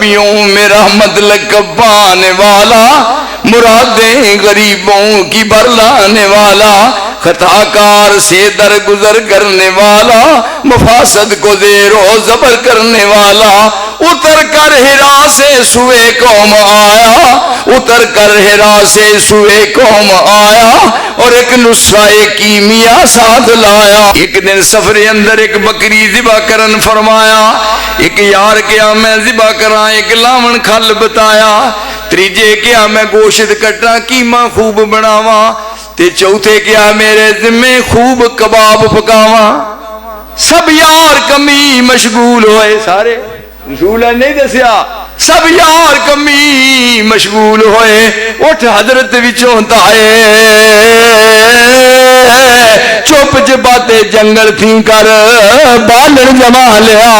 نبیوں میں رحمت لقب پانے والا، مرادیں غریبوں کی برلانے والا، خطا کار سے درگزر کرنے والا، مفاسد کو زیر و زبر کرنے والا، اتر کر ہرا سے سوئے قوم آیا، اتر کر ہرا سے سوئے قوم آیا، اور ایک نسخہ کیمیا ساتھ لایا۔ ایک دن سفر اندر ایک بکری ذبح کرن فرمایا، ایک یار کیا میں ذبح کراں، ایک لاون کھل بتایا، تریجے کیا میں گوشت کٹا کیما خوب بناواں، تے چوتھے کیا میرے ذمے خوب کباب پکاواں۔ سب یار کمی مشغول ہوئے، سارے رسول نہیں دسیا، سب یار کمی مشغول ہوئے، اٹھ حضرت وچوں تائے چپ چپاتے جنگل تھی کر بالن جما لیا۔